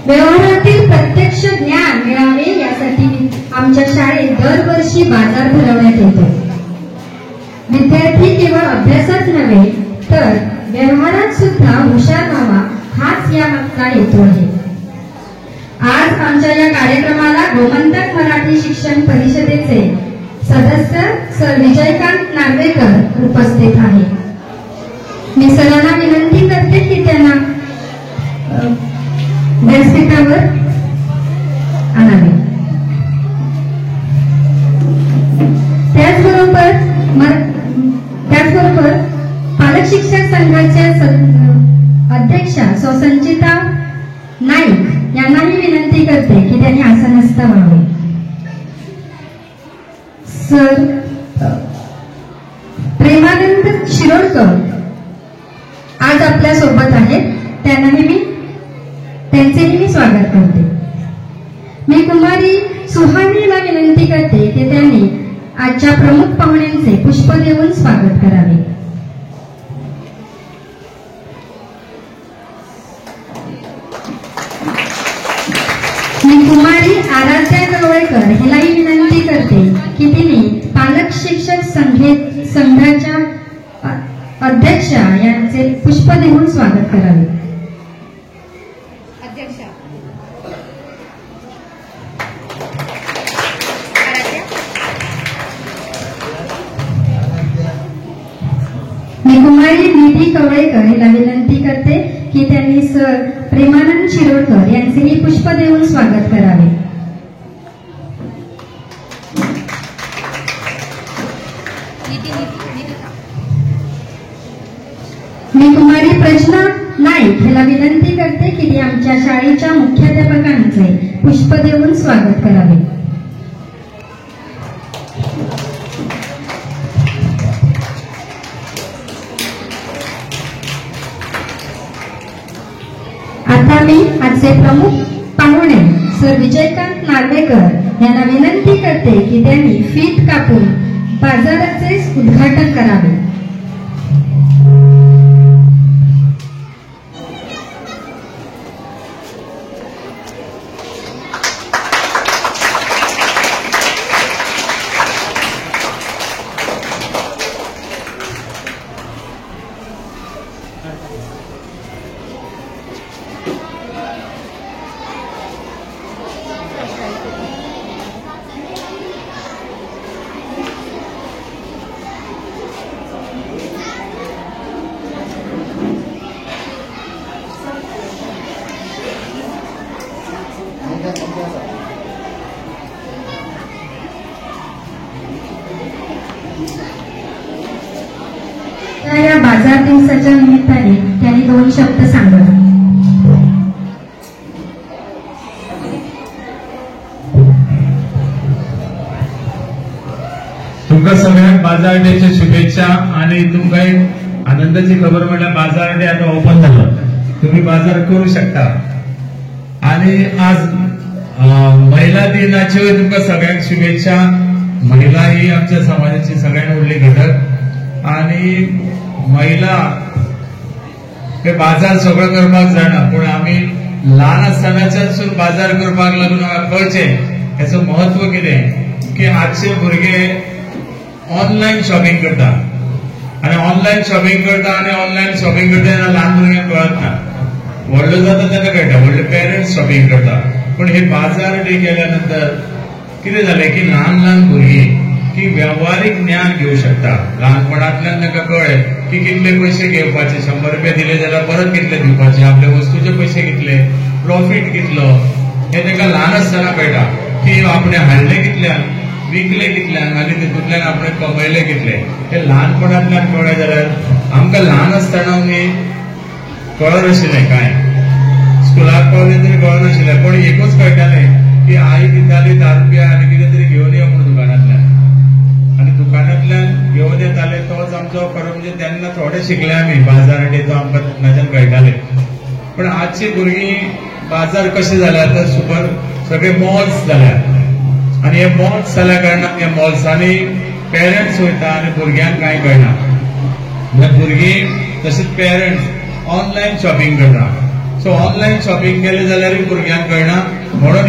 व्यवहारातील प्रत्यक्ष ज्ञान मिळावे यासाठी आमच्या शाळेत दरवर्षी बाजार भरवण्यात येतो. विद्यार्थी केवळ अभ्यासात नव्हे तर व्यवहारात सुद्धा हुशार व्हावा हाच या मागचा हेतू आहे. आज आमच्या या कार्यक्रमाला गोमंतक मराठी शिक्षण परिषदेचे सदस्य सर विजयकांत नार्वेकर उपस्थित आहे. मी सरांना विनंती करते की त्यांना व्यासपीठावर आणावे. त्याचबरोबर पालक शिक्षक संघाच्या अध्यक्षा सौ संचिता नाईक यांनाही विनंती करते की त्यांनी आसनस्थ व्हावे. सर प्रेमानंद शिरोडकर आज आपल्या सोबत आहेत, त्यांचेही मी स्वागत करते. मी कुमारी सुहानीला विनंती करते की त्यांनी आजच्या प्रमुख पाहुण्यांचे पुष्प देऊन स्वागत करावे. मी कुमारी आराध्या गवळकर हिलाही विनंती करते की तिने पालक शिक्षक संघाच्या अध्यक्षा यांचे पुष्प देऊन स्वागत करावे. मी कुमारी निधी कवळेकर हिला विनंती करते की त्यांनी सर प्रेमानंद शिरोडकर यांचेही पुष्प देऊन स्वागत करावे. मी कुमारी प्रज्ञा नाईक हिला विनंती करते की ती आमच्या शाळेच्या मुख्याध्यापकांचे पुष्प देऊन स्वागत करावे. आता मी आजचे प्रमुख पाहुणे सर विजयकांत नार्वेकर यांना विनंती करते की त्यांनी फीत कापून बाजाराचे उद्घाटन करावे. या बाजार दिवसाच्या निमित्ताने त्यांनी 2 शब्द सांगत. तुमका सगळ्यांक बाजार डेच्या शुभेच्छा. आणि तुमका एक आनंदाची खबर म्हटल्यार बाजार डे आता ओपन झाला, तुम्ही बाजार करू शकता. आणि आज महिला दिनाची तुमका सगळ्यांक शुभेच्छा. महिला ही आमच्या समाजाची सगळ्यात व्हडली घटक आणि महिला ते बाजार सगळं करपाक जाणा, पण आम्ही ल्हान आसतनाच्यासून बाजार करपाक लागून कळचे याचं महत्व कितें की आजचे भुरगे ऑनलाईन शॉपिंग करता आणि ऑनलाईन शॉपिंग करता तेन्ना ल्हान भुरग्यांक कळत ना. व्हडलो जाता तेन्ना कळटा, व्हडले पेरेंट्स शॉपिंग करता. पण हे बाजार डे केल्यानंतर कितें जालें की ल्हान ल्हान भुरगीं की व्यावहारिक ज्ञान घेऊ शकता. ल्हानपणांतल्यान ताका कळ्ळें की कितले पयशे घेवपाचे, 100 रुपया दिले जाल्यार परत कितले दिवपाचे, आपल्या वस्तूचे पयशे कितले, प्रॉफिट कितलो हे ताका ल्हान आसतना कळटा की आपणे हाडले कितल्यान, विकले कितल्यान आनी तितूंतल्यान आपणे कमयले कितले. हे ल्हानपणांतल्यान कळ्ळें जाल्यार आमकां ल्हान आसतना कळनाशिल्लें कांय. स्कुलाक पावले तरी कळनाशिल्लें, पण एकूच कळटालें की आई दिताली 10 रुपया आनी कितें तरी घेवन यो म्हणून दुकानांतल्यान. आणि दुकानांतल्यान घेवन येताले तोच आमचो खरो म्हणजे तेन्ना थोडे शिकले आमी बाजार डेचो आमकां तेन्नाच्यान कळटाले. पण आजची भुरगीं बाजार कशे जाल्यात तर सुपर सगळे मॉल्स जाल्यात आणि हे मॉल्स जाल्या कारणान ह्या मॉल्सांनी पेरेंट्स वयता आणि भुरग्यांक कांय कळना. भुरगीं तशेंच पेरेंट्स ऑनलायन शॉपिंग करता. सो ऑनलायन शॉपिंग केले जाल्यार भुरग्यांक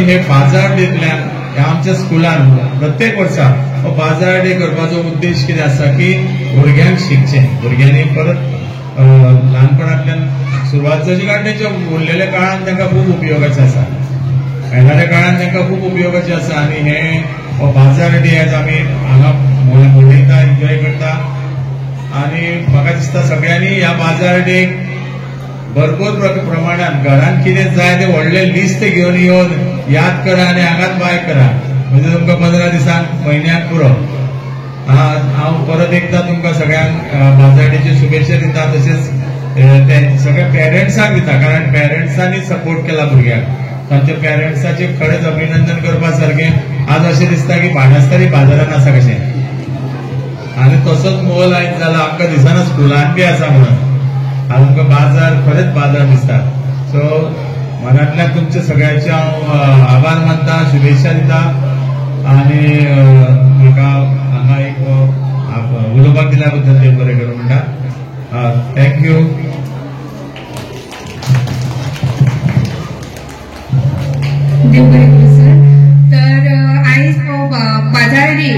हे बाजार डेंतल्यान ह्या आमच्या स्कुलान प्रत्येक वर्सा हो बाजार डे करपाचो उद्देश कितें आसा की भुरग्यांक शिकचें, भुरग्यांनी परत ल्हानपणांतल्यान सुरवात जशी काडण्याच्या उरलेल्या काळात तांकां खूब उपयोगाचें आसा, येणाऱ्या काळात तांकां खूब उपयोगाचें आसा आनी हे हो बाजार डे आज आमी हांगा मनयता, एन्जॉय करता आनी म्हाका दिसता सगळ्यांनी ह्या बाजार डे भरपूर प्रमाणात घरांत कितें जाय ते व्हडले लिस्ट घेवन येवन याद करा आनी हांगाच बाय करा, म्हणजे तुमकां 15 दिसांक म्हयन्याक पुरो. हांव परत एकदा तुमकां सगळ्यांक बाजार डेचे शुभेच्छा दिता, तशेंच ते सगळ्या पेरंट्सांक दिता, कारण पेरंट्सांनी सपोर्ट केला भुरग्यांक. तांच्या पेरंट्साचे खरेंच अभिनंदन करपा सारखें. आज अशें दिसता की बाणस्तारी बाजारान आसा कशें, आनी तसोच मोल आयज जाला आमकां दिसना स्कुलान बी आसा म्हणून. आज आमकां बाजार खरेंच बाजार दिसता. सो मनांतल्यान तुमच्या सगळ्यांचे हांव आभार मानता, शुभेच्छा दिता आनी म्हाका हांगा एक उलोवपाक दिल्या बद्दल देव बरें करूं म्हणटा. थँक्यू. देव बरें करूं सर. तर आयज हो बाजार डे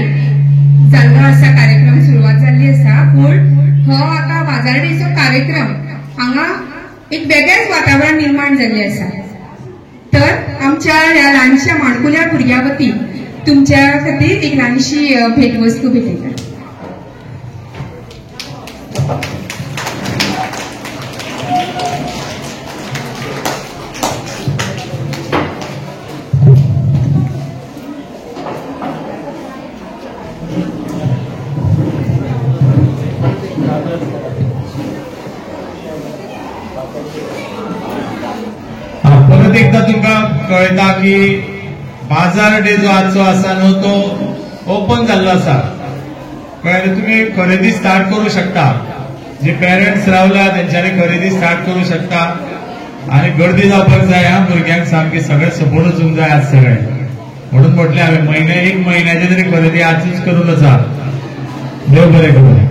जाल्लो आसा, कार्यक्रम सुरवात जाल्ली आसा, पूण हो आतां बाजार डेचो कार्यक्रम हांगा एक वेगळेंच वातावरण निर्माण जाल्लें आसा. तर आमच्या ह्या ल्हानशा माणकुल्या भुरग्यां वतीन तुमच्या खातीर एक ल्हानशी भेटवस्तू भेटयता. परत एकदा तुमकां कळटा की बाजार डे जो आजचो आसा न्हू तो ओपन जाल्लो आसा, कळ्ळें. तुम्ही खरेदी स्टार्ट करू शकता, जे पेरंट्स रावला तेंच्यांनी खरेदी स्टार्ट करू शकता आनी गर्दी जावपाक जाय. भुरग्यांक सामकी सगळे सपोर्ट वचूंक जाय आज सगळे, म्हणून म्हटलें हांवें एक म्हयन्याची तरी खरेदी आजच करून आसा. देव बरें करूं.